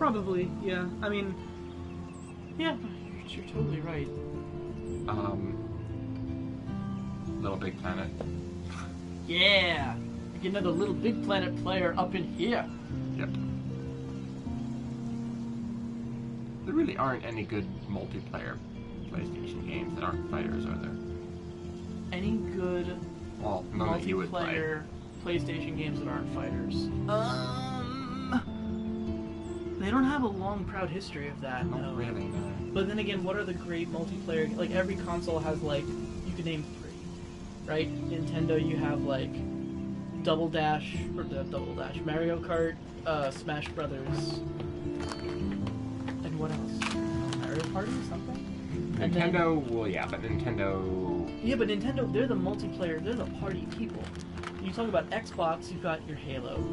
Probably, yeah. I mean, yeah, you're totally right. Little Big Planet. Yeah! Get another Little Big Planet player up in here. Yep. There really aren't any good multiplayer PlayStation games that aren't fighters, are there? Any good Well, none that you would play. multiplayer PlayStation games that aren't fighters? They don't have a long, proud history of that. Not No. really, no. But then again, what are the great multiplayer? Like every console has like you can name 3, right? Nintendo, you have like Double Dash or the Double Dash, Mario Kart, Smash Brothers, and what else? Mario Party or something? And then- Nintendo, well, yeah, but Nintendo. yeah, but Nintendo, they're the multiplayer, they're the party people. You talk about Xbox, you've got your Halo.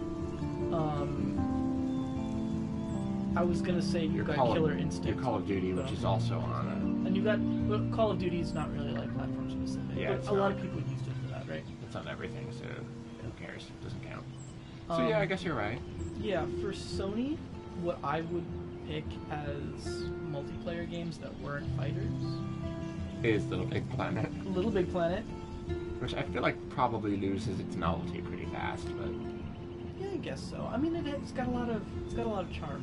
I was gonna say you've got Killer Instinct. Your Call of Duty, which is also on And you got well, Call of Duty is not really like platform specific. Yeah, but it's a lot not. of people used it for that, right? it's on everything, so who cares? It doesn't count. So yeah, I guess you're right. Yeah, for Sony, what I would pick as multiplayer games that weren't fighters, Is Little Big Planet, Little Big Planet. which I feel like probably loses its novelty pretty fast, but Yeah, I guess so. I mean, it's got a lot of charm.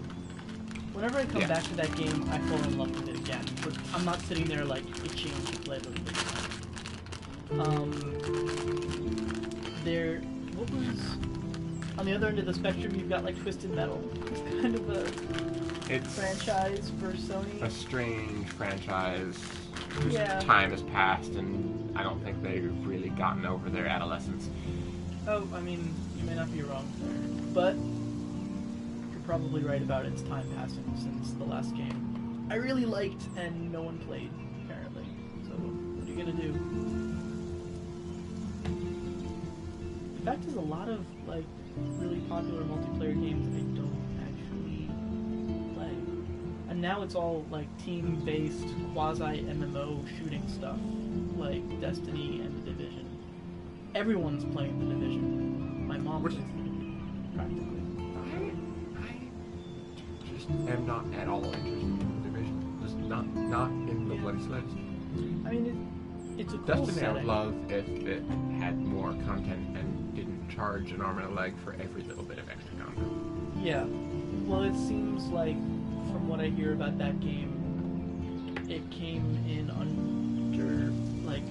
Whenever I come Yeah. back to that game, I fall in love with it again. But I'm not sitting there like itching to play Little Big Planet. What was on the other end of the spectrum? You've got like Twisted Metal. It's kind of a it's franchise for Sony. a strange franchise. Whose Yeah. time has passed, and I don't think they've really gotten over their adolescence. Oh, I mean, you may not be wrong there, but you're probably right about its time passing since the last game I really liked and no one played, apparently. So, what are you gonna do? In fact, there's a lot of, like, really popular multiplayer games that I don't actually play. And now it's all, like, team-based, quasi-MMO shooting stuff, like Destiny and The Division. Everyone's playing The Division. My mom Which- plays The Division, practically. I just am not at all interested in the Division. Just not in the Yeah. bloody sleds. I mean, it's a cool Destiny I setting. would love if it had more content and didn't charge an arm and a leg for every little bit of extra content. Yeah. Well, it seems like, from what I hear about that game, it came in under, like,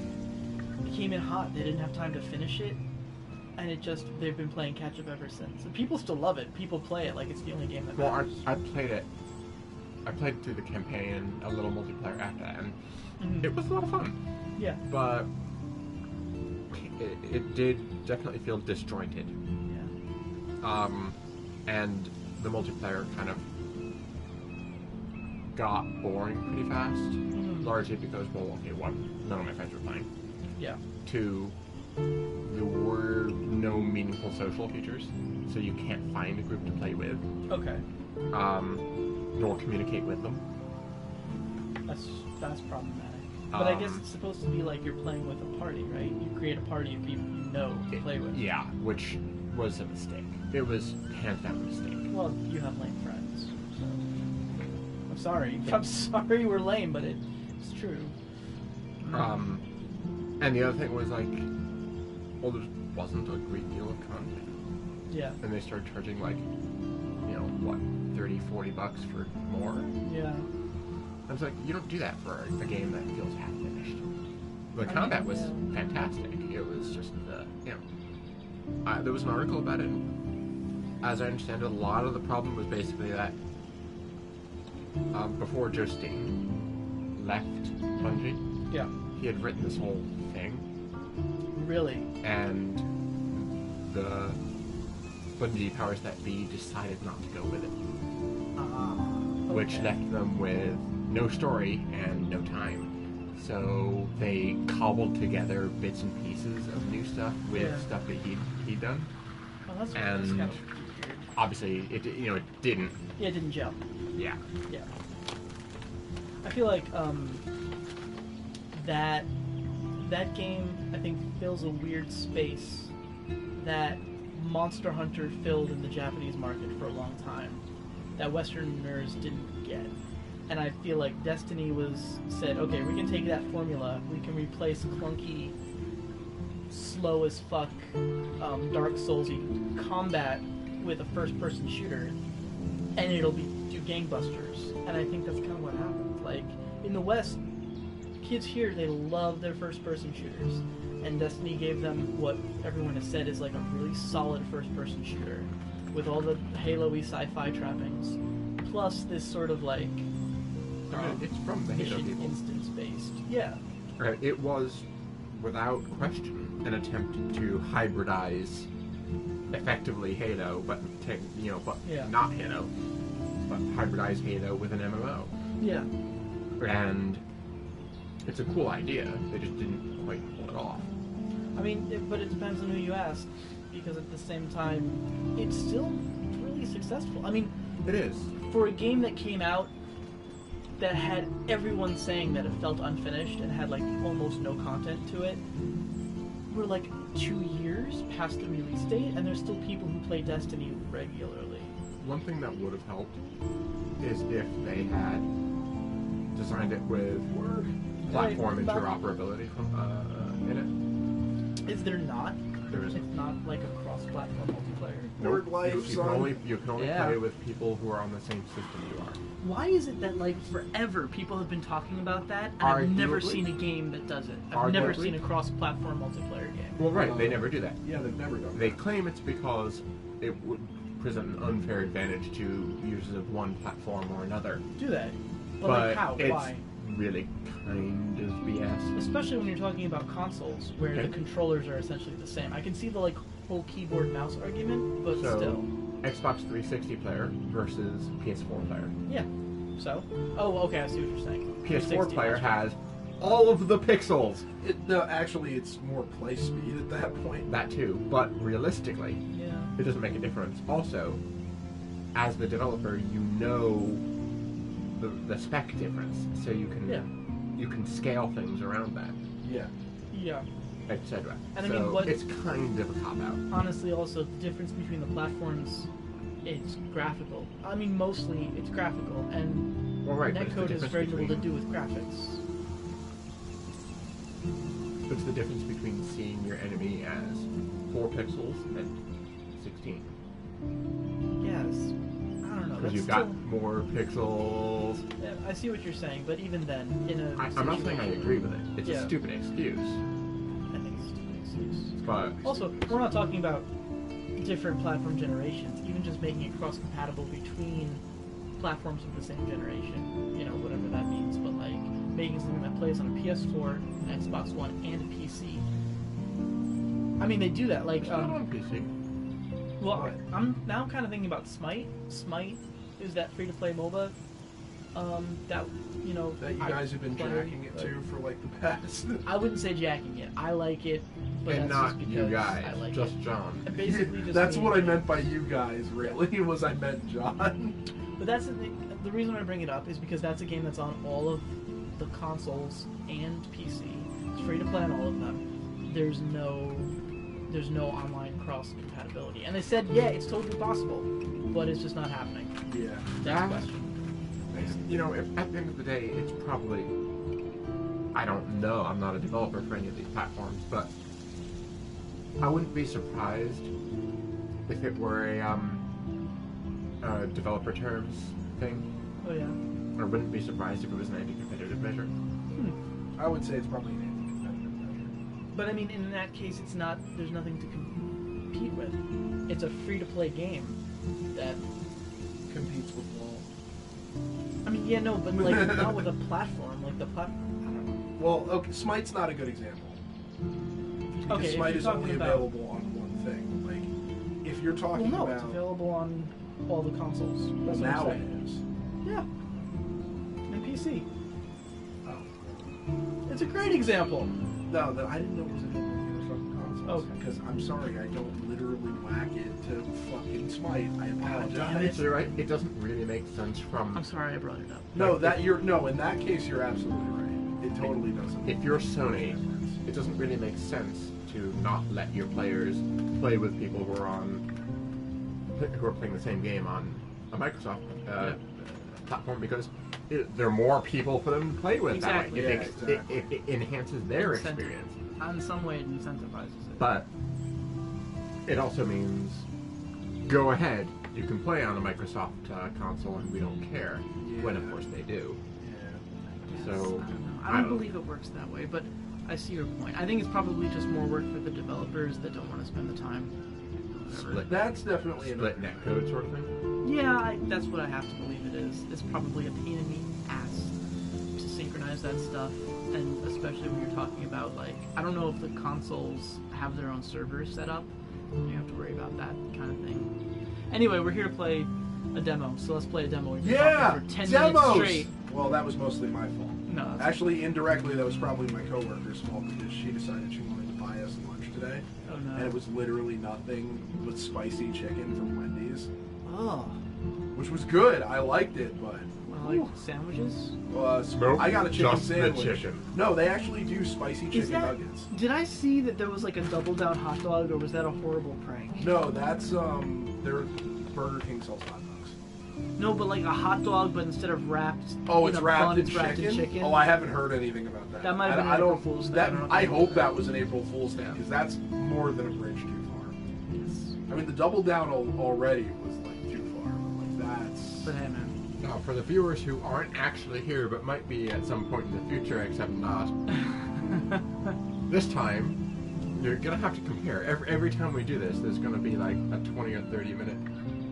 it came in hot. They didn't have time to finish it, and they've been playing catch up ever since. And people still love it. People play it like it's the only game that Well, matters. I played it. I played through the campaign and a little multiplayer after that, and Mhm. it was a lot of fun. Yeah. But it did definitely feel disjointed. Yeah. And the multiplayer kind of got boring pretty fast, Mhm. largely because, well, okay, one, none of my friends were playing. Yeah. Two, there were no meaningful social features, so you can't find a group to play with, Okay. nor communicate with them. That's problematic. But I guess it's supposed to be like you're playing with a party, right? You create a party of people you know to play with. Yeah, which was a mistake. It was hands down a mistake. Well, you have lame friends, so I'm sorry. I'm sorry we're lame, but it's true. And the other thing was like, well, there wasn't a great deal of content. Yeah. And they started charging like, what, $30-$40 for more? Yeah. I was like, you don't do that for a game that feels half finished. The combat was fantastic. It was just, there was an article about it. And as I understand it, a lot of the problem was basically that before Joe Staten left Bungie, Yeah. he had written this whole thing, Really? and the Bungie powers that be decided not to go with it, which Okay. left them with no story and no time. So they cobbled together bits and pieces of new stuff with Yeah. stuff that he'd done. Well, that's And kind of weird. obviously, it didn't. Yeah, it didn't gel. Yeah. Yeah. I feel like that game, I think, fills a weird space that Monster Hunter filled in the Japanese market for a long time. that Westerners didn't get. And I feel like Destiny said, okay, we can take that formula, we can replace clunky, slow as fuck, Dark Soulsy combat with a first-person shooter, and it'll do gangbusters. And I think that's kind of what happened. Like, in the West, kids here, they love their first-person shooters, and Destiny gave them what everyone has said is like a really solid first-person shooter, with all the Halo-y sci-fi trappings, plus this sort of like it's from the Halo mission people. instance-based. Yeah. Right, it was, without question, an attempt to hybridize effectively Halo, but Yeah. not Halo, but hybridize Halo with an MMO. Yeah. And it's a cool idea. They just didn't quite pull it off. I mean, but it depends on who you ask, because at the same time, it's still really successful. I mean, It is. for a game that came out that had everyone saying that it felt unfinished and had like almost no content to it, we're like 2 years past the release date, and there's still people who play Destiny regularly. One thing that would have helped is if they had designed it with platform Right, but- interoperability in Is there not? it. There isn't. It's not like a cross-platform multiplayer. Word life, you can son. only Yeah. play with people who are on the same system you are. Why is it that like forever people have been talking about that, and I've never Arguably. seen a game that does it? I've never Arguably. seen a cross-platform multiplayer game. Well, right, they never do that. Yeah, they've never done They that. claim it's because it would present an unfair advantage to users of one platform or another. Do they? But, But like how? it's Why? really kind of BS. Especially when you're talking about consoles, where Okay. the controllers are essentially the same. I can see the like whole keyboard mouse argument, but So, still. Xbox 360 player versus PS4 player. Yeah. So? Oh, okay, I see what you're saying. PS4 360 player has- has all of the pixels. No, actually, it's more play speed at that point. That too, but realistically, Yeah. it doesn't make a difference. Also, as the developer, you know the spec difference, so you can Yeah. you can scale things around that, Yeah. Yeah. etc. And I So mean, what- it's kind of a cop out. Honestly, also, the difference between the platforms, it's graphical. I mean, mostly it's graphical, and Well, right, but it's the netcode has difference very little to between- do with graphics. What's the difference between seeing your enemy as 4 pixels and 16? Yes. I don't know. Because That's you've got still- more pixels. Yeah, I see what you're saying, but even then, in a I'm not saying I agree with it. It's Yeah. a stupid excuse. I think it's an excuse. But Also, we're not talking about different platform generations. Even just making it cross-compatible between platforms of the same generation, you know, whatever that means. But like making something that plays on a PS4, an Xbox One, and a PC. I mean, they do that. Like, it's not on PC. well, I'm kind of thinking about Smite. Smite is that free-to-play MOBA. That you know That you I guys have been play, jacking it but- to for like the past. I wouldn't say jacking it. I like it, but And that's not just because you guys, I like just it. John. And basically just That's me. what I meant by you guys, really, was I meant John. But that's the reason I bring it up is because that's a game that's on all of the consoles and PC. It's free to play on all of them. There's no online cross compatibility. And they said, yeah, it's totally possible, but it's just not happening. Yeah. Next Yeah. question. You know, at the end of the day, it's probably... I don't know. I'm not a developer for any of these platforms, but I wouldn't be surprised if it were a developer terms thing. Oh yeah. I wouldn't be surprised if it was an anti-competitive measure. I would say it's probably an anti-competitive measure. But I mean, in that case, it's not. There's nothing to compete with. It's a free-to-play game that. Competes with WoW. I mean, yeah, no, but like not with a platform. Like the platform. I don't know. Well, okay, Smite's not a good example. Because Okay, if Smite you're is talking only about- available on one thing. Like, if you're Well, talking no, about... it's available on all the consoles. Well, That's what now I'm it saying. is. Yeah. And PC. Oh. It's a great example. No, I didn't know it was available on the fucking consoles. Okay. Because I'm sorry, I don't literally whack it to fucking Smite. I apologize. You're right. It doesn't really make sense from... I'm sorry I brought it up. No, in that case you're absolutely right. It totally doesn't. If you're Sony, it doesn't really make sense to not let your players play with people who are playing the same game on a Microsoft platform because there are more people for them to play with. Exactly. That way. It enhances their experience. In some way, it incentivizes it. But it also means, go ahead, you can play on a Microsoft console and we don't care. When, of course, they do. Yeah. So, I don't believe it works that way, but I see your point. I think it's probably just more work for the developers that don't want to spend the time. That's definitely split netcode sort of thing. Yeah, that's what I have to believe it is. It's probably a pain in the ass to synchronize that stuff, and especially when you're talking about, like, I don't know if the consoles have their own servers set up. You have to worry about that kind of thing. Anyway, we're here to play a demo, so let's play a demo. We've been talking for 10 minutes straight. Well, that was mostly my fault. No, actually, indirectly, that was probably my coworker's fault because she decided she wanted to buy us lunch today. Oh no. And it was literally nothing but spicy chicken from Wendy's. Oh. Which was good. I liked it, but... Like sandwiches? Nope, I got a chicken just sandwich. The chicken. No, they actually do spicy chicken nuggets. Did I see that there was like a double down hot dog, or was that a horrible prank? No, that's they're Burger King sells hot dogs. No, but like a hot dog, but instead of wrapped, it's in a wrapped bun, in it's wrapped in chicken. Oh, I haven't heard anything about that. That might have been an April Fool's thing. I hope that was an April Fool's thing because that's more than a bridge too far. Yes. I mean, the double down already was like too far. Like that's. But hey, man. Now, for the viewers who aren't actually here but might be at some point in the future, except not, this time you're gonna have to compare. Every time we do this, there's gonna be like a 20 or 30 minute.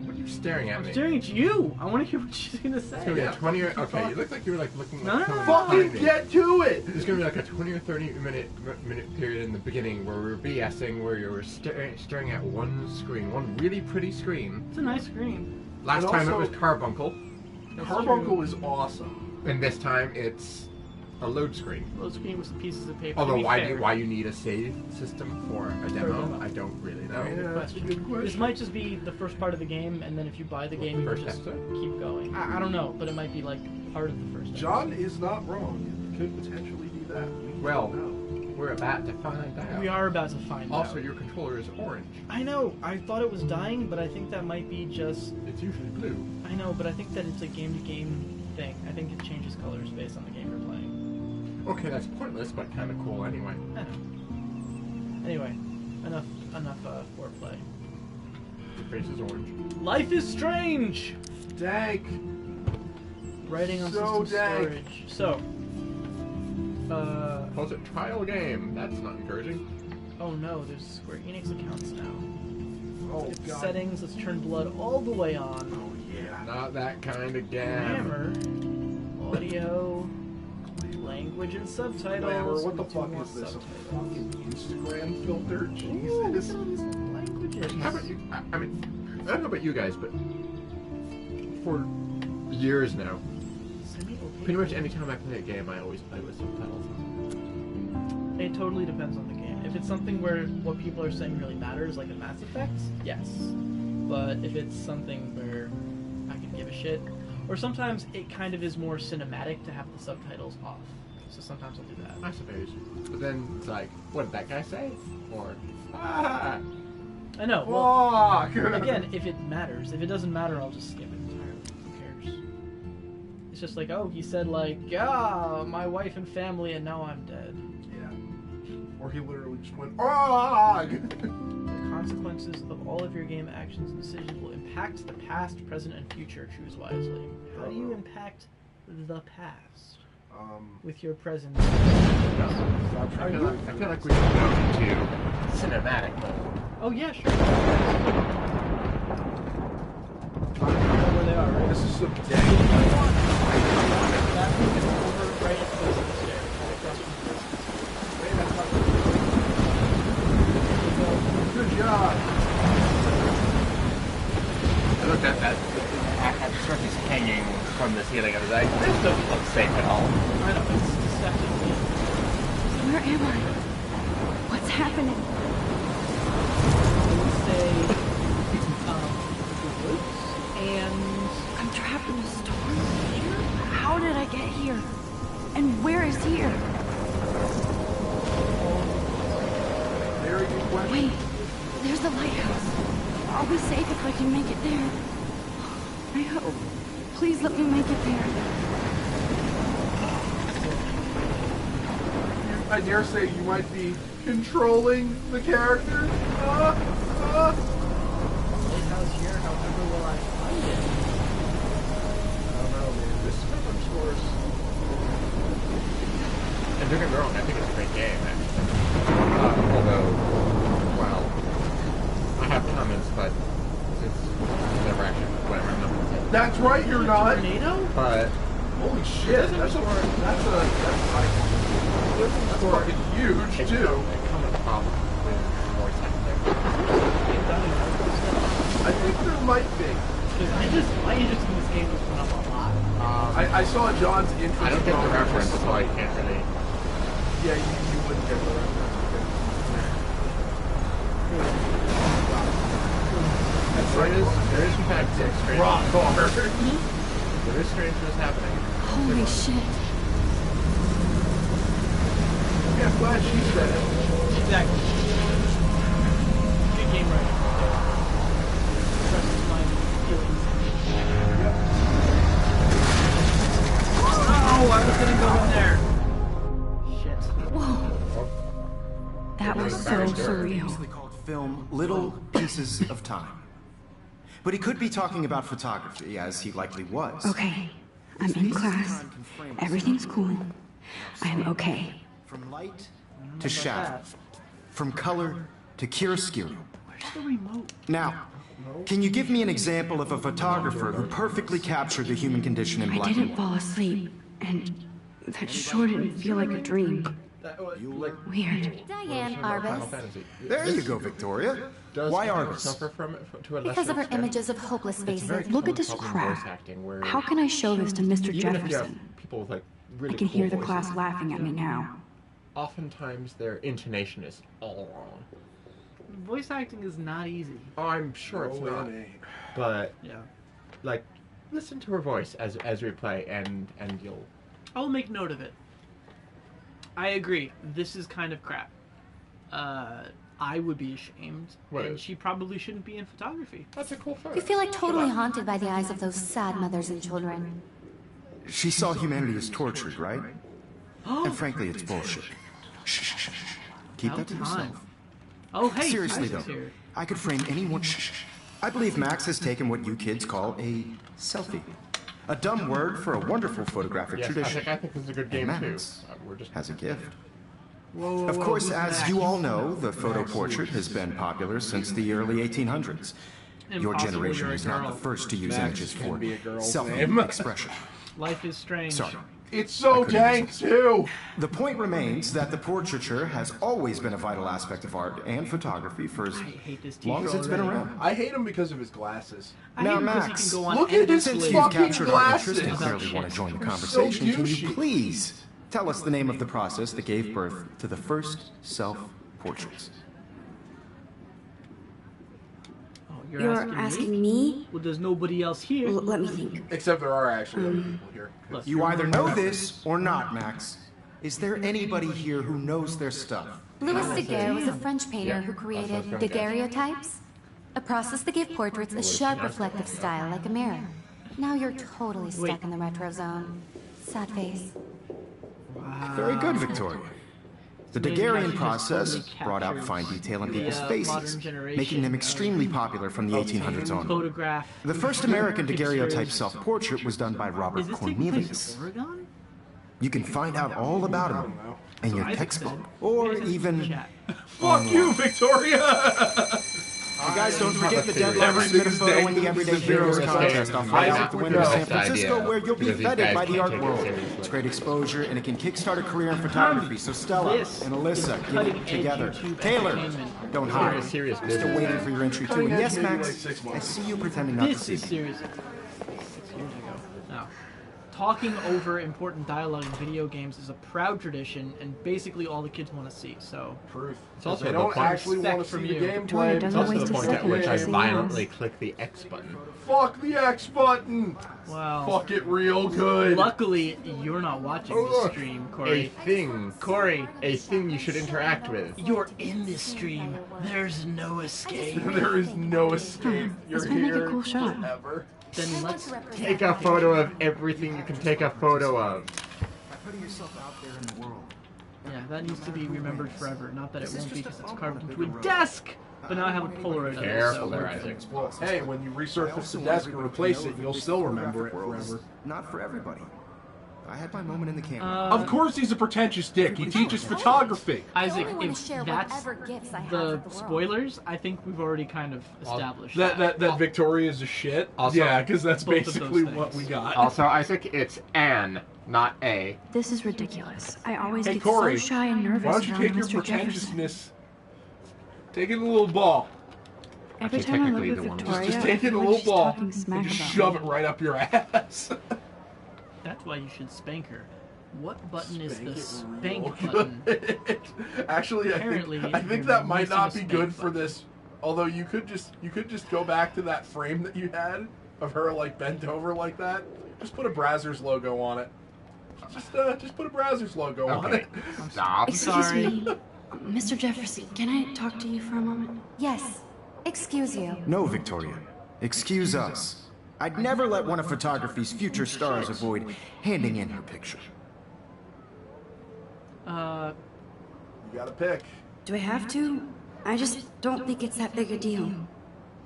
What are you staring at me? I'm staring at you. I want to hear what she's gonna say. It's gonna be a 20 or okay. You look like you were like looking. No, like no, no, fucking get to it. There's gonna be like a 20 or 30 minute period in the beginning where we're BSing, where you were staring at one screen, one really pretty screen. It's a nice screen. Last time it was Carbuncle. Carbuncle is awesome. And this time it's a load screen. Load screen with some pieces of paper. Although why you need a save system for a demo, I don't really know. Yeah, that's a good question. This might just be the first part of the game, and then if you buy the game, you first just episode? keep going. I don't know, but it might be like part of the first. John episode. is not wrong. It could potentially be that. We're about to find out. We are about to find out. Also, your controller is orange. I know. I thought it was dying, but I think that might be just. It's usually blue. I know, but I think that it's a game-to-game thing. I think it changes colors based on the game you're playing. Okay, that's pointless, but kind of cool anyway. I know. Anyway, enough foreplay. Your face is orange. Life is strange. Dank. Writing on So system dank. storage. So. Calls it trial game. That's not encouraging. Oh no, there's Square Enix accounts now. Oh, It's God. settings, let's turn blood all the way on. Oh, yeah. Not that kind of game. Grammar, audio, language and subtitles. Glamour, what the Do fuck more is this? A subtitles. fucking Instagram filter? Ooh, Jesus. look at all these languages. How about you? I mean, I don't know about you guys, but for years now, pretty much any time I play a game, I always play with subtitles. It totally depends on the game. If it's something where what people are saying really matters, like a Mass Effect, yes. But if it's something where I can give a shit, or sometimes it kind of is more cinematic to have the subtitles off. So sometimes I'll do that. I suppose. But then it's like, what did that guy say? Or, ah! I know. Well, Fuck! again, if it matters. If it doesn't matter, I'll just skip it entirely. Who cares? It's just like, oh, he said like, my wife and family, and now I'm dead. Yeah. Or he literally just went, "Ah!" The consequences of all of your game actions and decisions will impact the past, present, and future. Choose wisely. How do you impact the past with your present? I feel like we should go into cinematic mode. Oh yeah, sure. I don't know where they are, right? This is some That dank. room is over right at the base of the stairs, right across from the base. Good job. I looked at that. At Shorty's hanging from the ceiling. I was like, this doesn't look safe at all. I know, it's deceptively. Where am I? What's happening? I would say, the woods, and I'm trapped in a storm here? How did I get here? And where is here? Very good question. Wait, there's the lighthouse. I'll be safe if I can make it there. I hope. Please let me make it there. I dare say you might be controlling the character. Lighthouse here, however will I find it? I don't know, man. This is much worse. And don't get me wrong, I think it's a great game, actually. Although, well, I have comments, but it's never actually whatever. I'm not gonna say. That's right, you're not. Tornado? But Holy shit, that's fucking huge it's too. a common problem with voice acting. I think there might be. My interest in this game has gone up a lot. I saw John's interest. I don't get the reference, so I can't really. Yeah, you wouldn't get the reference. That's right. There is in fact strange. Rock hard. There is strangeness happening. Holy shit. Yeah, I'm glad she said it. Exactly. Good game writing. Trust my feelings. Oh, I was gonna go in there. Shit. Whoa. That was so surreal. Usually called film Little Pieces of Time. But he could be talking about photography, as he likely was. Okay, I'm in class. Everything's cool. I'm okay. From light to shadow. From color to chiaroscuro. Where's the remote? Now, can you give me an example of a photographer who perfectly captured the human condition in I black and didn't white? fall asleep, and that sure didn't feel like a dream. Weird. Diane Final Arbus. Fantasy. There you go, Victoria. Does Why Final Arbus? suffer from it to a lesser Because of her extent? images of hopeless It's faces. very Look at this common crap. voice acting where How can I show this to Mr. even if you have Jefferson? people with like really I can cool hear the voices, class laughing at me now. oftentimes their intonation is all wrong. Voice acting is not easy. Oh, I'm sure it's not. But Yeah. like, listen to her voice as we play, and you'll. I'll make note of it. I agree. This is kind of crap. I would be ashamed, What and is? she probably shouldn't be in photography. That's a cool photo. You feel like totally haunted by the eyes of those sad mothers and children. She saw humanity as tortured, right? And frankly, it's bullshit. Shh, shh, shh. Keep that to About time. yourself. Oh, hey, Seriously, Isaac's though, here. I could frame anyone. Shh. I believe Max has taken what you kids call a selfie. A dumb word for a wonderful photographic Yes, tradition. I think this is a good game And too. Max We're just has a gift. Whoa, Of course, who's as Max? you all know, the photo portrait has been popular since the early 1800s. Your Impossible, generation you're a is not girl. the first to use Max images can for be a girl's name. self-expression. Life is strange. Sorry. It's so dank too. The point remains that the portraiture has always been a vital aspect of art and photography for as I hate this long teacher as it's been already. around. I hate him because of his glasses. I Now, hate him because Max, he can go on look at his Since endlessly. you've fucking captured our interest and glasses. clearly want to join the So conversation, can you douchey. please tell us the name of the process that gave birth to the first self-portraits? Oh, You're asking me? Well, there's nobody else here. Let me think. Except there are actually other people here. Look, You either know this or not, Max. Is there anybody here who knows their stuff? Louis Daguerre was a French painter who that's created what I was gonna daguerreotypes, a process that gave portraits a sharp reflective style like a mirror. Now you're totally stuck in the retro zone. Sad face. Very good, Victoria. The Maybe I Daguerrean should just process totally brought out capture fine detail in the, people's modern faces, generation. making them extremely popular from the 1800s on. Photograph. The first American pictures. daguerreotype self-portrait was done by Robert Is this taking place Cornelius. in Oregon? You can find out all about I him don't know. in your Isaac textbook, said. or Isaac even... chat. Fuck you, Victoria! You guys don't forget the theory. deadline to submit a Everything's photo in the dangerous Everyday as zero Heroes is contest off right out the window of San Best idea, Francisco, where you'll be because these vetted guys by the can't art take it world. seriously. It's great exposure, and it can kickstart a career in photography. So Stella This and Alyssa, is get cutting it edge together. YouTube Taylor, entertainment. don't We're hide. in a serious Still business. waiting for your entry too. And yes, Max, Maybe like 6 I see you pretending not to This see is me. serious. 6 years ago. No. Talking over important dialogue in video games is a proud tradition, and basically all the kids want to see. So, Proof. It's also they the don't point- actually want to Respect see from the you. Victoria gameplay. doesn't It's also waste the a point at second which I saying violently click the X button. Fuck the X button. wow. Fuck it real good. Luckily, you're not watching Oh, this look. stream, A Corey. thing. Corey, A thing you should interact with. you're in this stream. There's no escape. There is no escape. You're Let's go make a here cool shot. forever. then let's... Take a photo of everything you can take a photo of. By putting yourself out there in the world. Yeah, that needs to be remembered forever. Not that it won't be because it's carved into a desk! But now I have a Polaroid of it. Careful So there, Isaac. Hey, when you resurface the desk and replace it, you'll still remember it forever. Not for everybody. I had my moment in the camera. Of course he's a pretentious dick. He teaches photography. Isaac, I only wanna if share that's whatever gifts I have the with the world. spoilers, I think we've already kind of established That Victoria's a shit? Also- Yeah, because that's Both of those basically things. what we got. Also, Isaac, it's Anne, not A. This is ridiculous. I always Hey, get Corey, so shy and nervous why don't you around take your Mr. Jefferson. pretentiousness, take it in a little ball, Every Actually, time I look technically, at the one- Victoria, just I take it in feel a like little she's ball, talking and smack just about shove me. it right up your ass. That's why you should spank her. What button is the Spank it spank real button? good. Actually, Apparently, I think you're that might missing not a be spank good for button. this. Although you could just go back to that frame that you had of her like bent over like that. Just put a Brazzers logo on it. Just put a Brazzers logo on Okay, it. stop. Excuse Sorry. me, Mr. Jefferson, can I talk to you for a moment? Yes. Excuse you. No, Victoria. Excuse us. I'd never let one of photography's future stars avoid handing in her picture. You gotta pick. Do I have to? I just don't think it's that big a deal.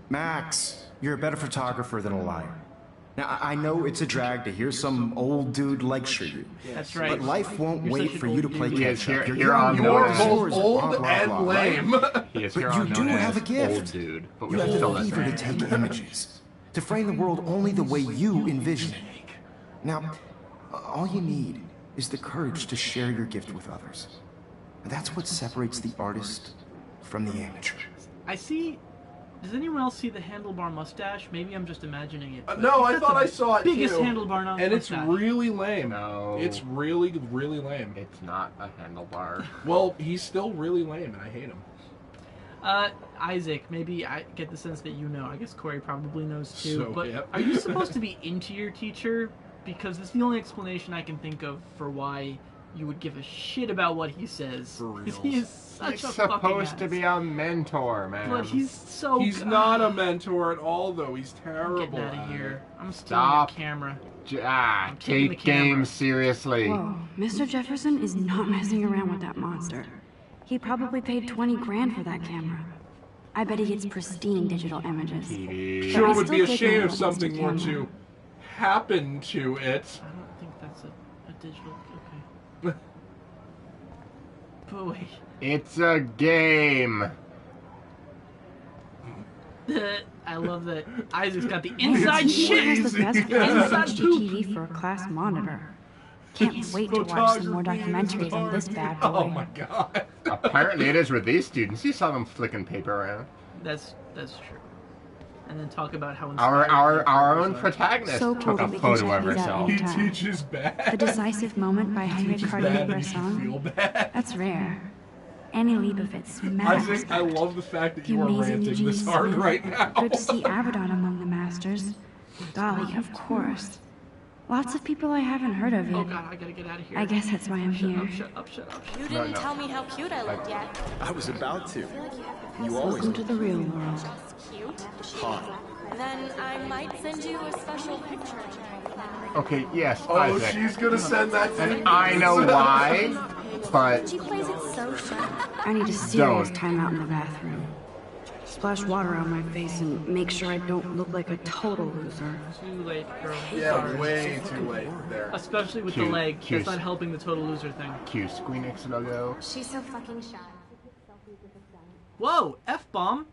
Max, you're a better photographer than a liar. Now, I know it's a drag to hear some old dude lecture you, That's right. but life won't You're wait such an for you to old play dude. Yes, catch up. here- You're here on young, You're Notice. both yours, old blah, blah, and blah, lame. right? He is But here you on do known have as a gift. Old dude, but we You're should still eager to listen. take images, to frame the world only the way you envision it. Now, all you need is the courage to share your gift with others. And that's what separates the artist from the amateur. I see... Does anyone else see the handlebar mustache? Maybe I'm just imagining it. but No, he's I got thought the I saw it biggest too. handlebar And it's mustache. really lame. No. It's really lame. It's not a handlebar. Well, he's still really lame, and I hate him. Isaac, maybe I get the sense that you know. I guess Corey probably knows too. So, but yep. are you supposed to be into your teacher? Because it's the only explanation I can think of for why you would give a shit about what he says. For Because reals. he is such He's a fucking supposed to ass. be a mentor, man. But he's so. He's not a mentor at all, though. He's I'm terrible. getting out at of it. here. I'm stealing Stop. your camera. I'm taking the take camera. games seriously. Whoa, Mr. Jefferson is not messing around with that monster. He probably paid 20 grand for that camera. I bet he gets pristine digital images. TV. Sure I would be still a think shame I if want something Mr. were Camera. to happen to it. I don't think that's a digital. Okay. But wait. It's a game. I love that Isaac's got the inside It's shit. He has the best Inside poop. HDTV for a class monitor. Can't wait to watch some more documentaries on this bad boy. Oh my god. Apparently it is with these students. You saw them flicking paper around. That's true. And then talk about how Our inspiring our own photos are. protagonist So took cool a that we photo can of check these out herself. He anytime. teaches bad. The decisive moment by Henry Teaches Cartier bad and you Bresson. feel bad. That's rare. Annie Leibovitz, mad Isaac, I respect. love the fact that The you are amazing ranting Eugene this hard Smith. right now. Good to see Avedon among the masters. Dolly, of course. Lots of people I haven't heard of Oh yet. god, I gotta get out of here. I guess that's why I'm Shut here. up, shut up, shut up. You No, didn't no. tell me how cute I looked yet. I was about to. You always Welcome to the real world. Just cute. hot. Then I might send you a special picture. Okay, yes, Oh, Isaac. she's gonna send that to And me. I know why, but She plays it so sharp. I need a serious Don't. time out in the bathroom. Splash water on my face and make sure I don't look like a total loser. Too late, girl. Yeah, Sorry. way too late there. Especially with Cute, the leg. cute. That's not helping the total loser thing. Q Squeenix logo. She's so fucking shy. Whoa, F-bomb?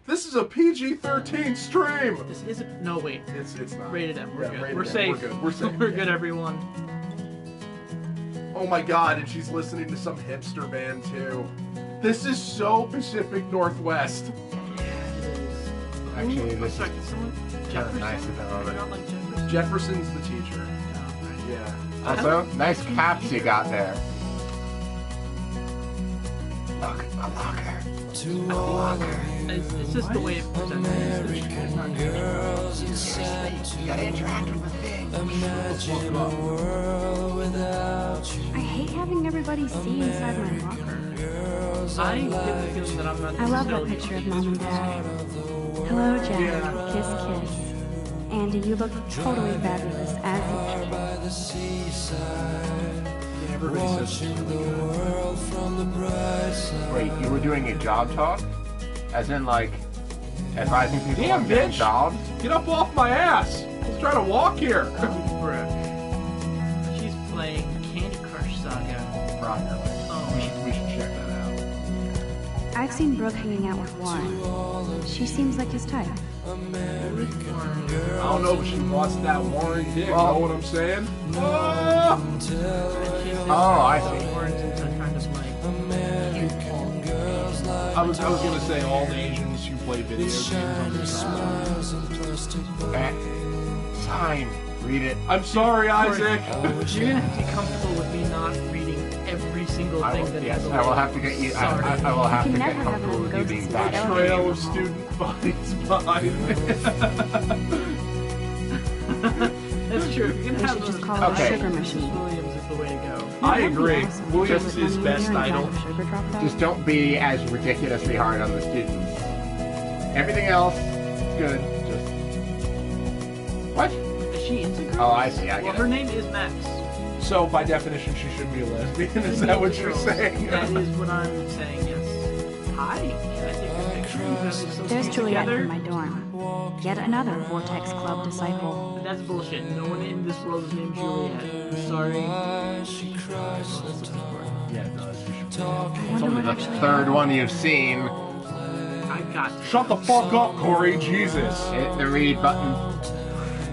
This is a PG-13 stream. This isn't. No, wait. It's not. Rated M. We're Yeah, good. rated We're M. safe. We're good. We're safe. We're good, everyone. Oh my god, and she's listening to some hipster band too. This is so Pacific Northwest. Actually, Ooh, this sorry, is someone. kind of Jefferson? nice of them. Not like Jefferson. Jefferson's the teacher. Oh, right. Yeah. Also, nice caps you got there. Look, a locker. It's just the way it presents it. It's not good. You gotta interact with the thing. I hate having everybody see inside my locker. I get the feeling that I'm not I love that necessarily picture of Mom and Dad. Hello, Jack. Yeah. Kiss, kiss. Andy, you look totally fabulous as usual. Everybody says it's really good. Wait, you were doing a job talk? As in, like, advising people Damn, on getting bitch! jobs? Get up off my ass! I was trying to walk here. Brooke. She's playing Candy Crush Saga. Probably. Oh, We should check that out. I've seen Brooke hanging out with Warren. She seems like his type. I don't know, but she wants that Warren dick. Know what I'm saying? Oh! I see. Warren's into kind of like I was gonna say all the Asians who play video games on this Sign. Read it. I'm sorry, Isaac. You're gonna have to be comfortable with me not reading every single thing that Yes, has a I will link. have to get you. Sorry. I will have You to can get never have comfortable enough with you ghosts being in back. the Trail of student bodies behind me. That's true. If you're We gonna should have just those, call it Okay. a sugar machine. Williams is the way to go. I agree. Williams Just is best idol. Sugar dropped Just don't be as ridiculously hard on the students. Everything else, good. Just what? Is she into girls? Oh, I see. I Well, get her it. name is Max. So by definition, she should be a lesbian. Is that what you're saying? That is what I'm saying, yes. Hi, can I take a picture? You guys look so There's cute Juliet together. from my dorm. Yet another Vortex Club disciple. That's bullshit. No one in this world is named Juliet. I'm sorry. Yeah, it does. You should. I It's wonder only what the actually third one you've seen. I got Shut the fuck up, Corey. Jesus. Hit the read button.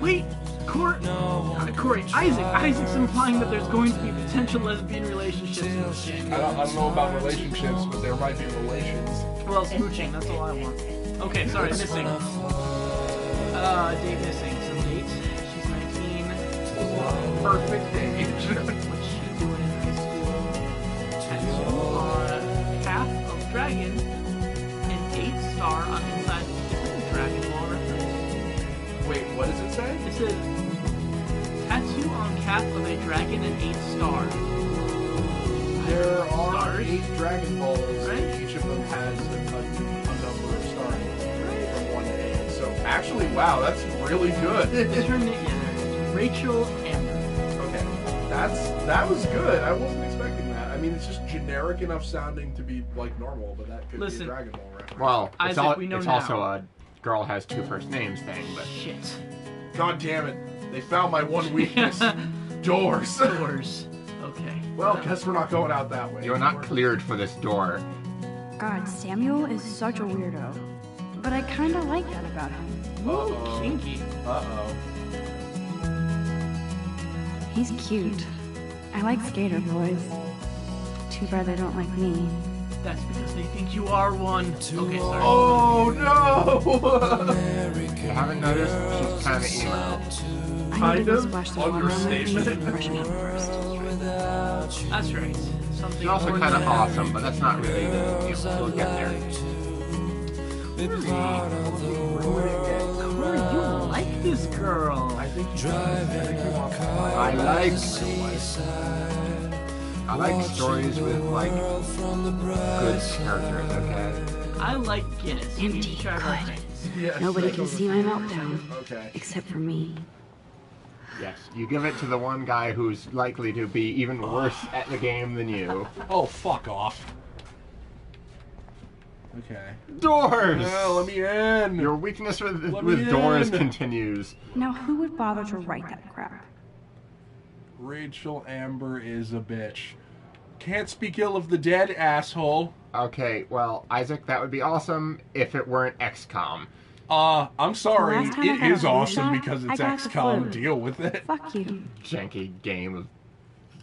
Wait, Corey, Isaac's implying that there's going to be potential lesbian relationships in this game. I don't know about relationships, but there might be relations. Well, smooching, that's all I want. Okay, sorry, missing. Date missing. Some dates. She's 19. Perfect age. What's she doing in high school? Tattoo on Path of Dragon. An 8-star on inside Dragon Ball reference. Wait, what does it say? It says, tattoo on calf of a dragon and 8 stars. There are Stars? 8 Dragon Balls. Right. Each of them has a number of stars from 1 to 8. So actually, wow, that's really good. Is her name? Yeah, it's Rachel Amber. Okay, that was good. I wasn't expecting that. I mean, it's just generic enough sounding to be like normal, but that could be Listen. a Dragon Ball reference. Well, it's, Isaac, we know it's now. also a girl has 2 first names thing, but Shit. God damn it, they found my one weakness. Doors. Doors. Okay. Well, guess we're not going out that way. you're not cleared for this door. God, Samuel is such a weirdo. But I kinda like that about him. Ooh, kinky. Uh-oh. He's cute. I like skater boys. Too bad they don't like me. That's because they think you are one. Okay, sorry. Oh no! You haven't noticed? She's kind of emo. I Kind need to go of splash some water on my feet understatement. and freshen up first. That's right. Something She's also more kind of than- awesome, but that's not really the, you'll get there. Corey, you like this girl. I think you want to I like stories with, like, good characters, okay? I like Guinness. We Empty. should try our Good. things. Yes. Nobody can see my meltdown. Okay. Except for me. Yes, you give it to the one guy who's likely to be even worse at the game than you. Oh, fuck off. Okay. Doors! Well, let me in. Your weakness with Let me doors in. continues. Now, who would bother to write that crap? Rachel Amber is a bitch. Can't speak ill of the dead, asshole. Okay, well, Isaac, that would be awesome if it weren't XCOM. I'm sorry. The last time I It got a is flu awesome shot, because I it's got the XCOM. flu. Deal with it. Fuck you. Janky game of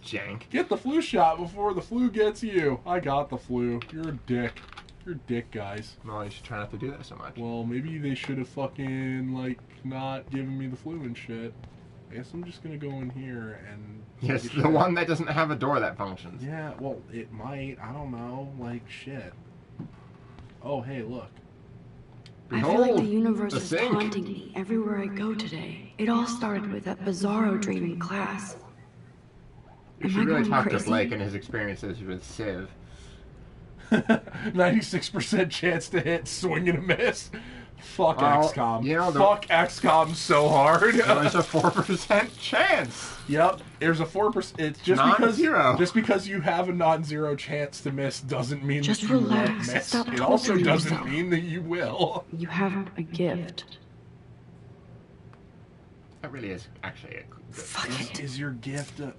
jank. Get the flu shot before the flu gets you. I got the flu. You're a dick. You're a dick, guys. Well, you should try not to do that so much. Well, maybe they should have fucking, like, not given me the flu and shit. I guess I'm just gonna go in here and... Yes, take a the shit. one that doesn't have a door that functions. Yeah, well, it might. I don't know. Like, shit. Oh, hey, look. I feel like the Behold, universe the is sink. taunting me everywhere I go today. It all started with that bizarro dream in class. You Am should I really going talk to crazy? Blake and his experiences with Civ. 96% chance to hit, swing and a miss. Fuck Well, XCOM. you know, Fuck XCOM so hard. There's a 4% chance. Yep, there's a 4%. It's just Non-zero. because you have a non-zero chance to miss doesn't mean Just that you won't relax. miss. Stop It also torturing doesn't yourself. mean that you will. You have a gift. That really is actually a good Fuck it. Is your gift is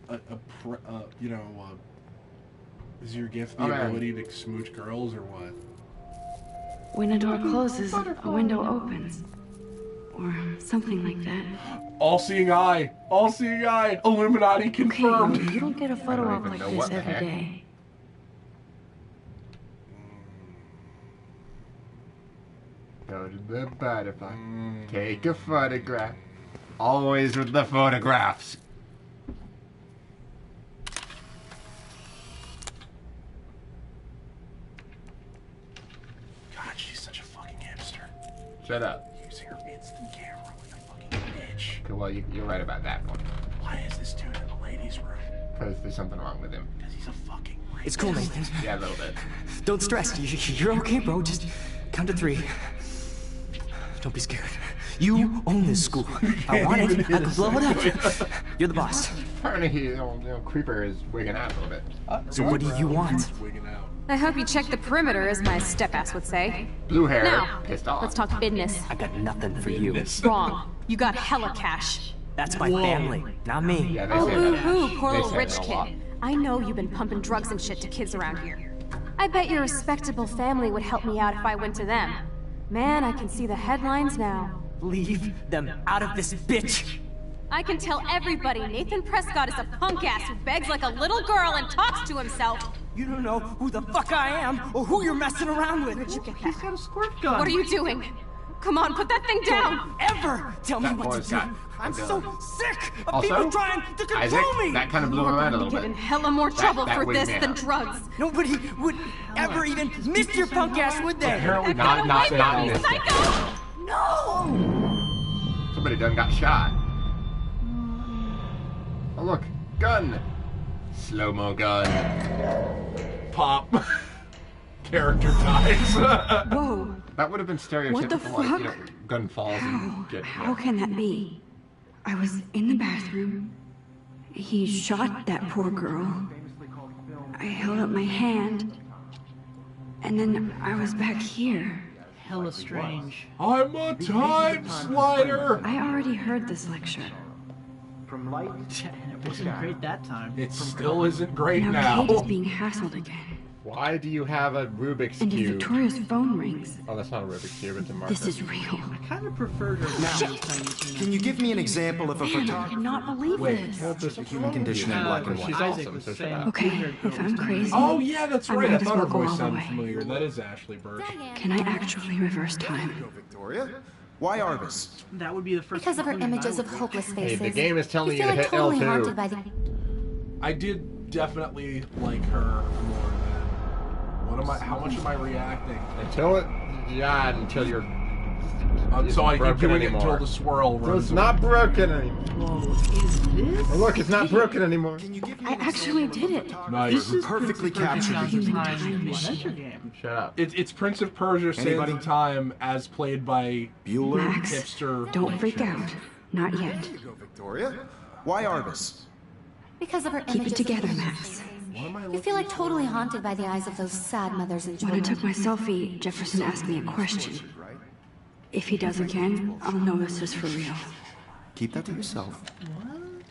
your gift the Oh, man. ability to smooch girls or what? When a door closes, a window opens. Or something like that. All-seeing eye! All-seeing eye! Illuminati Okay, confirmed! you don't get a photo don't op even like know this what the every heck. day. Go to the butterfly. Take a photograph. Always with the photographs. God, she's such a fucking hipster. Shut up. Using her instant camera like a fucking bitch. Okay, well, you're right about that one. Why is this dude in the ladies' room? Because there's something wrong with him. Because he's a fucking rapist. It's cool, Nathan. Yeah, a little bit. Don't stress. You're okay, bro. Just count to 3. Don't be scared. You own this school. If I want it, I can blow it up. You're the boss. Apparently, Creeper is wigging out a little bit. So what do you want? Wigging out. I hope you check the perimeter, as my step-ass would say. Blue hair, Now, pissed off. let's talk business. I got nothing for you. Wrong. You got hella cash. That's my family, not me. Yeah, they Oh, say that. boo-hoo, poor They little say rich that a kid. lot. I know you've been pumping drugs and shit to kids around here. I bet your respectable family would help me out if I went to them. Man, I can see the headlines now. Leave them out of this bitch. I can tell everybody Nathan Prescott is a punk ass who begs like a little girl and talks to himself. You don't know who the fuck I am or who you're messing around with. Where'd you get He's that? got a squirt gun. What are you doing? Come on, put that thing down! Ever tell me That what to boy's do. got I'm so ability. sick of Also, people trying to control Isaac, me. that kind of blew You're my mind a gonna little get in bit. hella more trouble that for wigged this me than out. drugs. Nobody would ever even miss your punk ass, would they? Apparently Not Away in from this. me, psycho! No! Somebody done got shot. Oh look, gun. Slow-mo gun. Pop. Character dies. Whoa. That would have been stereotypical, What the like, fuck? gun falls and get. How can that be? I was in the bathroom. He shot that poor girl. I held up my hand. And then I was back here. Hella strange. I'm a time slider. I already heard this lecture. It wasn't great that time. It still isn't great Now now. Kate is being hassled again. Why do you have a Rubik's And if cube? Victoria's phone rings, Oh, that's not a Rubik's cube. It's a marker. this is real. I kind of preferred her tiny, tiny. Can you give me an example of a Man, I photograph? cannot believe this. Well, there's The human condition in black and She's white. Isaac awesome, was so shut saying, up. Okay, if I'm crazy, Oh yeah, that's I right. I might as thought her well go voice all the sounded way. familiar. That is Ashley Birch. Can I actually reverse time? Go, Victoria. Why Arbus? That would be the first. Because of her conclusion I images would of reach. hopeless Hey, faces. the game is telling you feel to like hit totally L2. haunted by the... I did definitely like her more than. What am I? How much am I reacting? Until you're. So I keep broken doing it anymore. until the swirl So runs. it's not broken anymore. Whoa, is this? Oh, look, it's not broken anymore. Can you give me I actually did it. Nice. This is perfectly Prince of captured Persia the Time human adventure game. Shut up. It's Prince of Persia: Sands Anybody? of Time, as played by Bueller? Max, hipster. don't freak out. Not yet. There you go, Victoria. Why Arbus? Because of her Keep images it together, of Max. You feel like totally haunted by the eyes of those sad mothers and When I children. took my selfie, Jefferson asked me a question. If he does again, I'll know this is for real. Keep that to yourself.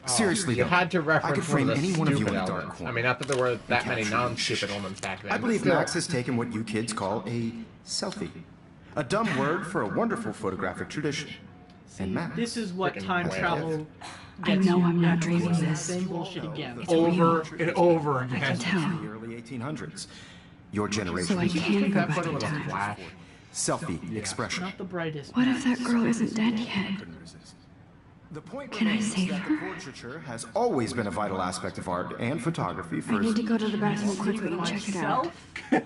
Seriously, You though, had to reference I could frame one of the any one of you in stupid a dark elements. corner. I mean, not that there were that many capture non-stupid elements back then. I but believe still. Max has taken what you kids call a selfie. A dumb word for a wonderful photographic tradition. And Max, This is what Freaking time whale. travel I gets know you. I'm not It's dreaming the this. Same bullshit again. Over and over I can again. tell. the early 1800s. Your generation. So I can go That back photo in was a time. flash. Selfie expression. Not the brightest. What if that girl isn't dead yet? Couldn't resist. The point Can I remains save that her? the portraiture has always been a vital aspect of art and photography for... I need to go to the bathroom quickly and check it out.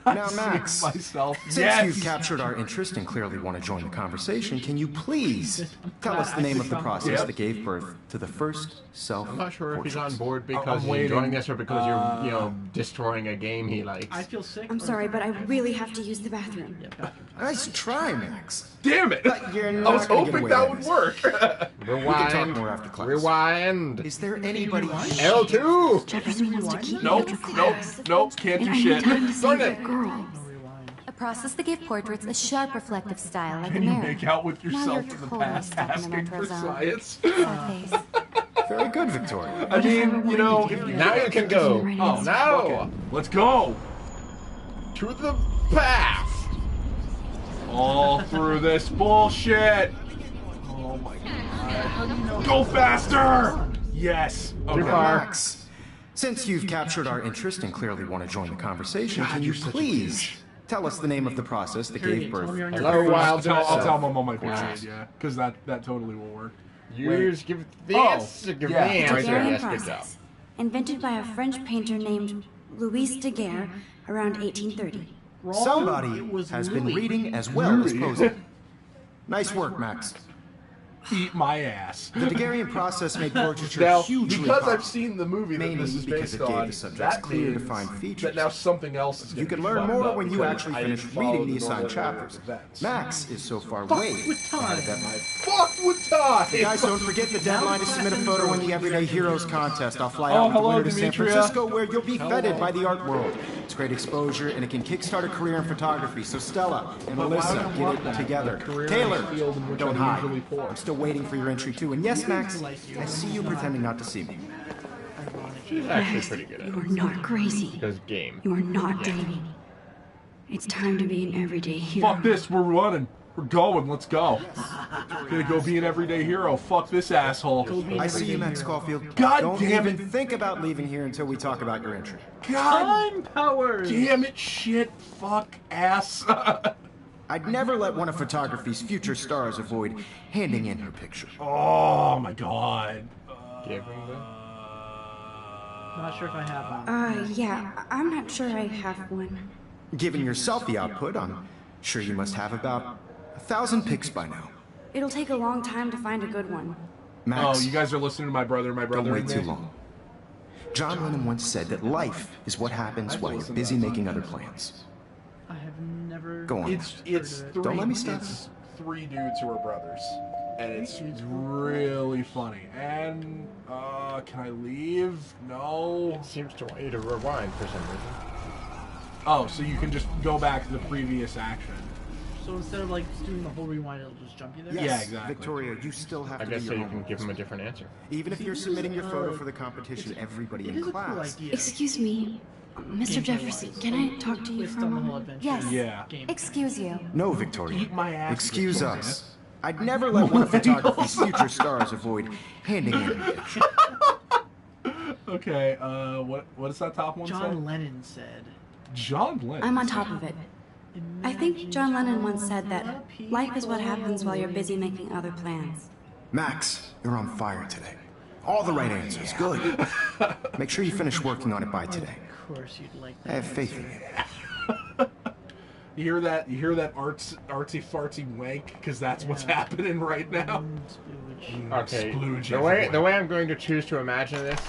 Now, Max, myself. since Yes! you've captured our interest and clearly want to join the conversation, can you please tell us the name of the process Yep. that gave birth to the first I'm not sure if he's on self-portraits? board because he's waiting. enjoying this or because you're, destroying a game he likes. I feel sick. I'm sorry, but I really have to use the bathroom. Nice try, Max. Damn it! But you're I not was gonna get hoping away that with would this. work. Rewind. We can talk more after class. Rewind. Is there anybody... L2. Jefferson wants to keep Nope, me after nope, class. nope, can't And do I need shit. time to Darn save it! that girl. A process that gave portraits a sharp reflective style like a Can you mirror. make out with Now yourself you're in the totally past stuck in the asking for retro zone. science? Sad face. Very good, Victoria. I mean, you know, Now you can go. Right Oh, answer. Now let's go! to the past. All through this bullshit! Oh my god. Go faster! Yes! Too Okay. far. Max, since you've captured our interest and clearly want to join the conversation, God, can you you're such a please douche. tell us the name of the process that gave birth? Hello, wild I'll tell dog. him on my period, Yes. yeah. Because that totally will work. Use give the Oh, answer. Give yeah. the It's a answer. Daguerrean Yes, good job. process, invented by a French painter named Louis Daguerre around 1830. Somebody has been reading as well as posing. Nice work, Max. Eat my ass. The Daguerrean process made portraiture Now, hugely because popular. I've seen the movie that Mainly this is because based it gave on, the subjects that clear means defined features. that now something else is You gonna can be learn fucked more up when you because actually I finish didn't follow reading the normal assigned order of chapters. events. Max is so far Fuck way with time. ahead of deadline. Fuck with time! Guys, don't forget the deadline to submit a photo in the Everyday Heroes contest. I'll fly Oh, out with the hello, winner to San Demetria. Francisco, where you'll be feted by the art world. It's great exposure, and it can kickstart a career in photography. So Stella and But why would Melissa, I get want it that? together. A career in Taylor, a field in which don't I'm hide. usually poor. I'm still waiting for your entry too. And yes, Max, I see you pretending not to see me. She's actually Yes, pretty good at you are it. not crazy. Does game. You are not dreaming. It's time to be an everyday hero. Fuck this, we're running. We're going, let's go. Gonna go be an everyday hero. Fuck this asshole. I see you, Max Caulfield. God Don't damn even it. think about leaving here until we talk about your entry. God Time powers. damn it, shit, fuck, ass. I'd never let one of photography's future stars avoid handing in her picture. Oh my god. Giving the. Not sure if I have one. Yeah, I'm not sure I have one. Given your selfie output, I'm sure you must have about 1,000 pics by now. It'll take a long time to find a good one. Max, Oh, you guys are listening to my brother don't wait and too me? long. John Lennon once said that life is what happens while you're busy making other plans. I have never. Go on. It's heard of it. three. let me stop It's three dudes who are brothers, and it's really funny. And can I leave? No. Seems to want you to rewind for some reason. Oh, so you can just go back to the previous action. So instead of like just doing the whole rewind, it'll just jump you there. Yes, Yeah, exactly. Victoria, you still have I to guess do so your you can homework. give him a different answer. Even if you're submitting your photo for the competition, everybody It in is a cool class. idea. Excuse me, Mr. Jefferson, can I talk to you Twist for a on the whole moment? adventure. Yes. Yeah. Game. Excuse you. No, Victoria. Eat my ass, Excuse Victoria. us. I'd never let one of photography's future stars avoid handing in her picture. Okay. What is that top one John say? Lennon said. John Lennon. I'm on top of it. I think John Lennon once said that life is what happens while you're busy making other plans. Max, you're on fire today. All the right answers. Good. Make sure you finish working on it by today. Of course, you'd like I that. have faith in you. You hear that? You hear that artsy fartsy wank? Because that's what's happening right now. Okay. Splooge The everywhere. way I'm going to choose to imagine this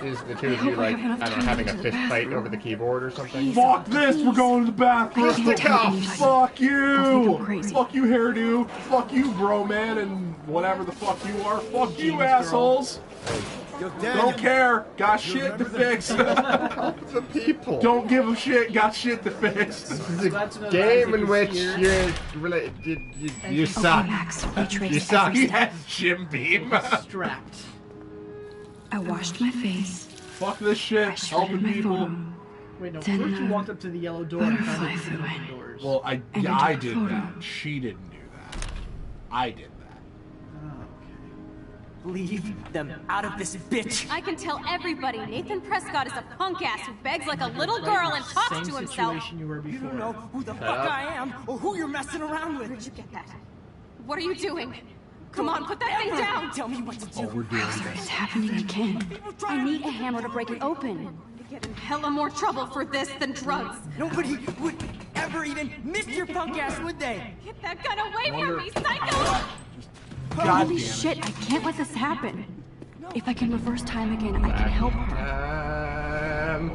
is the two of you like I don't know having a fist fight over the keyboard or something. Fuck this! We're going to the bathroom. I can't tell you. Fuck They'll think you! I'm crazy. Fuck you, hairdo! Fuck you, bro, man, and whatever the fuck you are. Fuck you, assholes! Yo, Don't care. Got shit to fix. The people. Don't give a shit. Got shit to fix. Glad to know that Game Isaac in is which here. you Okay, suck. Max, You retrace suck. He every step. has Jim Beam. Strapped. I washed my face. Fuck this I shit. shredded Helping my people. photo. Wait, no. Then, First you walked up to the yellow door and found butterfly it flew open in. doors. Well, And I I took a did photo. that. She didn't do that. I did that. Leave them out of this bitch. I can tell everybody Nathan Prescott is a punk ass who begs like a little girl and talks Same to himself. situation you were You before. don't know who the fuck I am or who you're messing around with. Where'd you get that? What are you doing? Come on, put that thing down! Tell me what to do. Oh, we're doing It's this. happening again. I need a hammer to break it open. To get in hella more trouble for this than drugs. Nobody would ever even miss your punk ass, would they? Get that gun away Wonder- from me, psycho! God Holy damn it. shit, I can't let this happen. If I can reverse time again, I can help her. And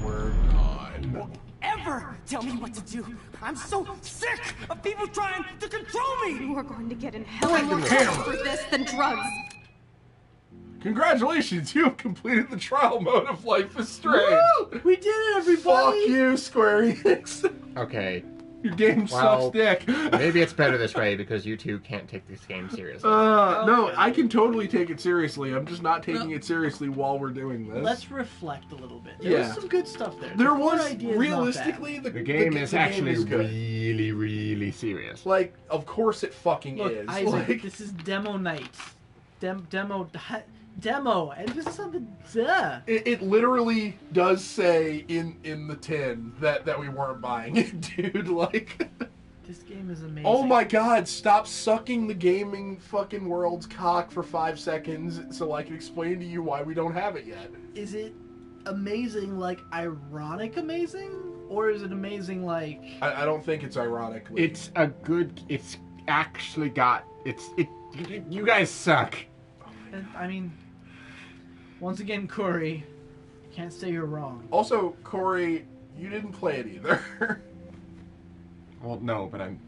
we're done. Ever tell me what to do. I'm so sick of people trying to control me. You are going to get in hella more trouble for this than drugs. Congratulations, you have completed the trial mode of Life is Strange. Woo! We did it, everybody! Fuck you, Square Enix. Okay, Your game Well, sucks dick. maybe it's better this way because you two can't take this game seriously. No, I can totally take it seriously. I'm just not taking it seriously while we're doing this. Let's reflect a little bit. There Yeah. was some good stuff there. There The core was idea is realistically The game is actually is good. really, really serious. Like, of course it fucking not bad. Look, is. Isaac, Like, this is demo night. Demo. Emphasis on the duh. it literally does say in the tin that we weren't buying it, dude. Like, This game is amazing. oh my god, stop sucking the gaming fucking world's cock for 5 seconds so I can explain to you why we don't have it yet. Is it amazing, like ironic amazing? Or is it amazing like... I don't think it's ironically. It's a good. It's actually got. You guys suck. I mean, once again, Corey, can't say you're wrong. Also, Corey, you didn't play it either. Well, no, but I'm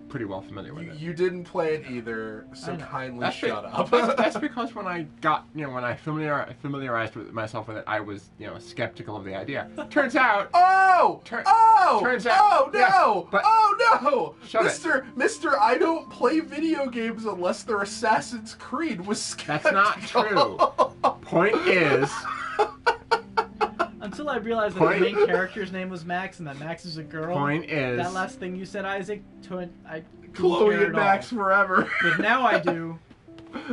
pretty well familiar with it. You didn't play it either, so I know. kindly shut up. That's because when I got, when I familiarized with myself with it, I was, skeptical of the idea. Turns out, turns out, oh no, yes, but- oh no, Shut Mister, I don't play video games unless they're Assassin's Creed was skeptical. That's not true. Point is, Until I realized that the main character's name was Max and that Max is a girl. Point is, That last thing you said, Isaac, I didn't Chloe care and at all. Max forever. But now I do.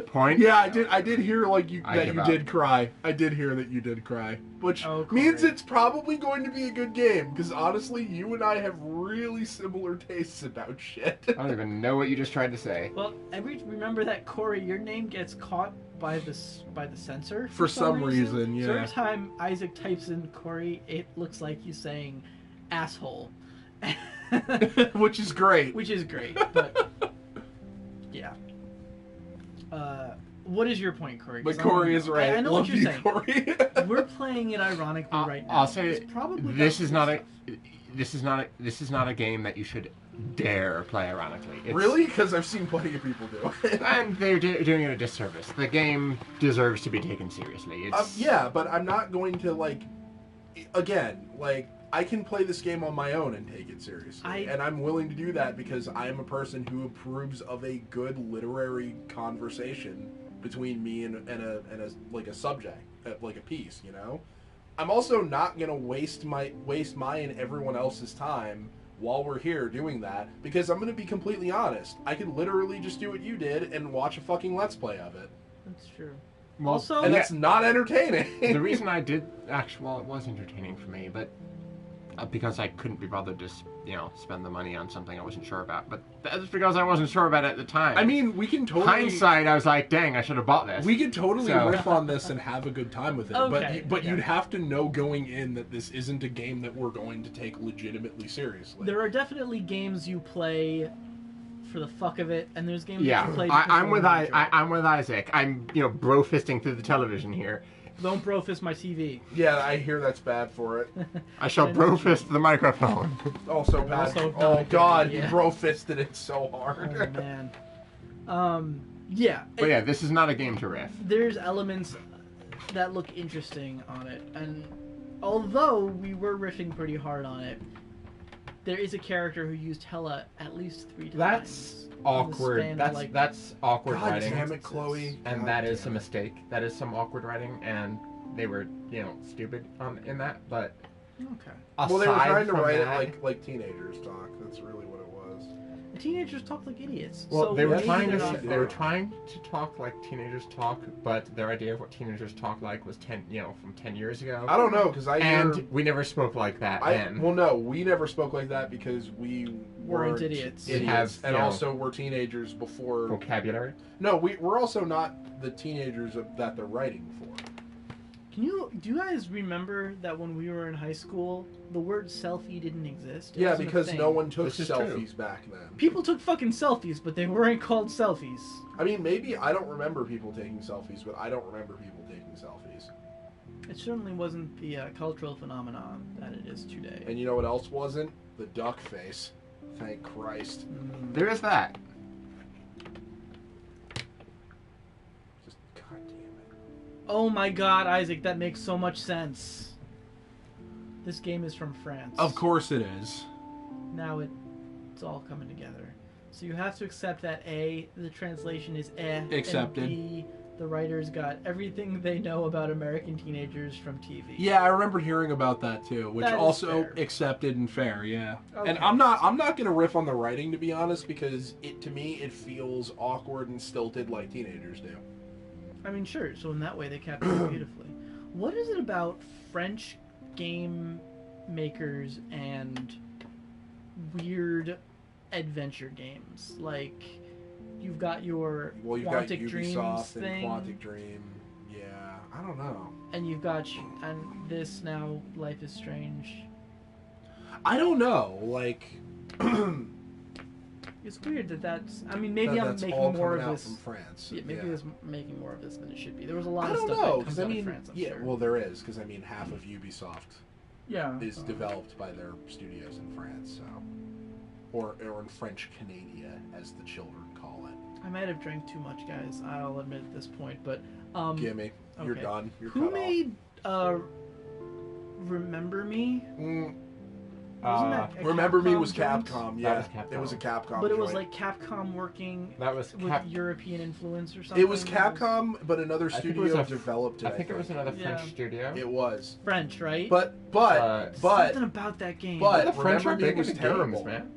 point. Yeah, I did hear like you I that give you up. did cry. I did hear that you did cry, which Oh, means Corey. it's probably going to be a good game. Because honestly, you and I have really similar tastes about shit. I don't even know what you just tried to say. Well, remember that, Corey, your name gets caught by the censor For some reason, yeah. So every time Isaac types in Corey, it looks like he's saying asshole. Which is great. Which is great, but yeah. What is your point, Corey? 'Cause But Corey is right. I know Love what you're you, saying. Corey. We're playing it ironically right now. I'll say It's probably this got is some not stuff. this is not a game that you should dare play ironically. It's, Really? Because I've seen plenty of people do it. And they're doing it a disservice. The game deserves to be taken seriously. It's Yeah, but I'm not going to I can play this game on my own and take it seriously. And I'm willing to do that because I'm a person who approves of a good literary conversation between me and a subject, like a piece, I'm also not going to waste my and everyone else's time while we're here doing that, because I'm going to be completely honest. I could literally just do what you did and watch a fucking Let's Play of it. That's true. well, Also, And that's not entertaining. the reason I did it was entertaining for me, but because I couldn't be bothered to spend the money on something I wasn't sure about. But that's because I wasn't sure about it at the time. I mean, we can totally... hindsight, I was like, dang, I should have bought this. We could totally So- riff on this and have a good time with it, Okay, but yeah. you'd have to know going in that this isn't a game that we're going to take legitimately seriously. there are definitely games you play for the fuck of it, and there's games yeah, that you play. I'm with I'm with Isaac. I'm bro fisting through the television here. Don't bro fist my TV. Yeah, I hear that's bad for it. I shall bro fist the microphone. Also bad. Also Oh not god, good, yeah. you bro fisted it so Oh hard. man. Yeah. But yeah, this is not a game to riff. There's elements that look interesting on it, and although we were riffing pretty hard on it, there is a character who used hella at least 3 times. That's in the awkward. span of, That's like, that's awkward God writing. damn it, Chloe. And God that is a damn it. mistake. That is some awkward writing, and they were, stupid in that. But Okay. Well, they were aside trying to from write that, it like teenagers talk. That's really what it was. teenagers talk like idiots. Well, so they were maybe trying they're to not they were far. trying to talk like teenagers talk, but their idea of what teenagers talk like was from 10 years ago. I don't know, because we never spoke like that then. Well, no, we never spoke like that because we Weren't idiots. And also we're teenagers before vocabulary. No, we're also not the teenagers that they're writing for. Do you guys remember that when we were in high school, the word selfie didn't exist? It Yeah, wasn't a because thing. no one took This is selfies true. back then. People took fucking selfies, but they weren't called selfies. I mean, maybe I don't remember people taking selfies, but I don't remember people taking selfies. It certainly wasn't the cultural phenomenon that it is today. And you know what else wasn't? The duck face. Thank Christ. There is that. Just goddamn it. Oh my god, Isaac, that makes so much sense. This game is from France. Of course it is. Now it's all coming together. So you have to accept that A, the translation is Accepted. and B, the writers got everything they know about American teenagers from TV. Yeah, I remember hearing about that too, which That is also fair. accepted and fair, yeah. Okay. And I'm not gonna riff on the writing, to be honest, because to me it feels awkward and stilted like teenagers do. I mean, sure. So in that way, they capture it beautifully. What is it about French game makers and weird adventure games? Like, you've got your Quantic got Dreams Ubisoft and thing, Quantic Dream. Yeah, I don't know. and you've got and this now, Life is Strange. I don't know. Like, It's weird that's. I mean, maybe I'm that's making all more coming of out this. from France. Yeah, maybe it's making more of this than it should be. There was a I lot of don't stuff know, that because comes I out mean, of France. I'm yeah, sure. well, there is, because I mean, half of Ubisoft Yeah. is developed by their studios in France, so, or in French Canada, as the children call it. I might have drank too much, guys. I'll admit at this point, but Gimme, you're okay. done. You're Who cut made Remember Me? off. Wasn't that a Remember Me Capcom was joint? Capcom. That Yeah, was Capcom. it was a Capcom. But it was joint. like Capcom working That was with European influence or something. It was Capcom, but another I think it studio was developed it. I think it was another Yeah. French studio. It was. French, right? But something about that game. but the French Remember are Me big was into terrible. games, man.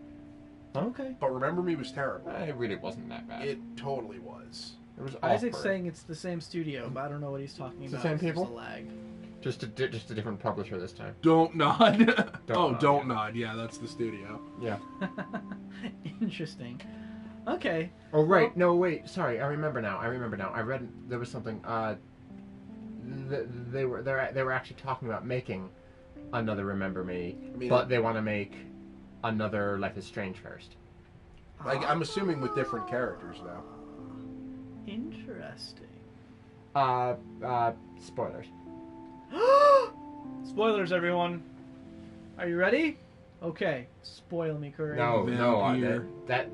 Okay. But Remember Me was terrible. It really wasn't that bad. It totally was. It was Isaac's awkward. saying it's the same studio, but I don't know what he's talking It's the about. same There's people? a lag. Just a different publisher this time. Don't nod. Nod, Don't yeah. nod. Yeah, that's the studio. Yeah. Interesting. Okay. Oh right, no wait, sorry, I remember now. I read there was something. They were actually talking about making another Remember Me, but they want to make another Life is Strange first. Like, I'm assuming with different characters though. Interesting. Spoilers. Spoilers, everyone. Are you ready? Okay. Spoil me, Curry. No,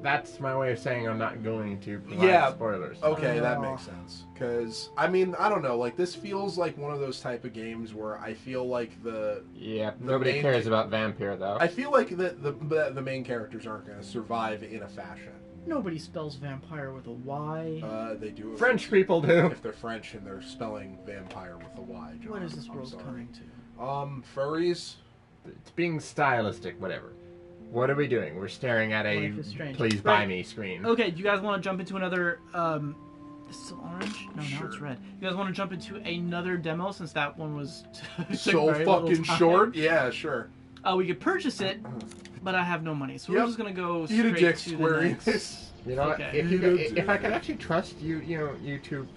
that's my way of saying I'm not going to provide spoilers. Okay, that makes sense. Because, I mean, I don't know, like, this feels like one of those type of games where I feel like Nobody cares about Vampire, though. I feel like the main characters aren't going to survive in a fashion. Nobody spells vampire with a Y. They do. French people do. If they're French and they're spelling vampire with a Y, John. What is this I'm world sorry. coming to? Furries? It's being stylistic, whatever. What are we doing? We're staring at a Life is Strange. please buy Right. me screen. Okay, do you guys want to jump into another, is it still orange? No, now it's Sure. red. You guys want to jump into another demo since that one was took So very little fucking time? short? Yeah, sure. We could purchase it, but I have no money, so we're Yep. just gonna go Eat a straight dick, to Square the Enix. next. You know, Okay. if I could actually trust you two,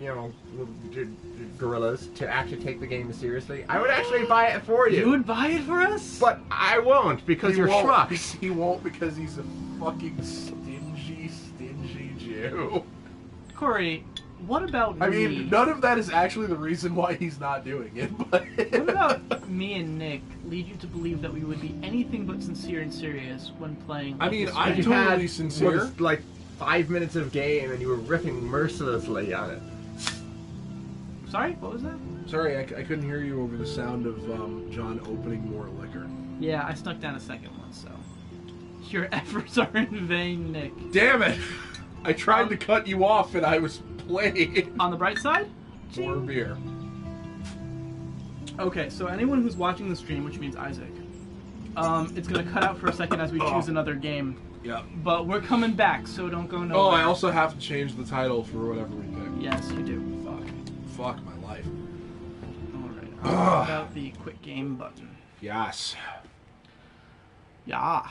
gorillas to actually take the game seriously, I would actually buy it for you. You would buy it for us? But I won't because you're won't. schmucks. He won't because he's a fucking stingy Jew. Corey, what about I me? mean, none of that is actually the reason why he's not doing it, but... What about me and Nick lead you to believe that we would be anything but sincere and serious when playing? I mean, Life is I'm Strange? totally sincere. Like 5 minutes of game and you were riffing mercilessly on it. Sorry, what was that? Sorry, I couldn't hear you over the sound of John opening more liquor. Yeah, I snuck down a second one, so your efforts are in vain, Nick. Damn it! I tried to cut you off and I was playing. On the bright side, More beer. Okay, so anyone who's watching the stream, which means Isaac, It's gonna cut out for a second as we choose another game. Yep. But we're coming back, so don't go nowhere. Oh, I also have to change the title for whatever we pick. Yes, you do. Fuck my life. Alright, I'll put out the quick game button. Yes. Yeah.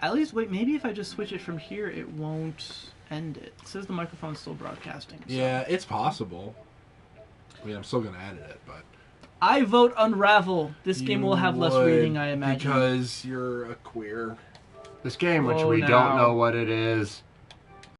At least, wait, maybe if I just switch it from here, it won't end it. It says the microphone's still broadcasting. So. Yeah, it's possible. I mean, I'm still going to edit it, but... I vote Unravel. This game will have less reading, I imagine. Because you're a queer. This game, which we don't know what it is,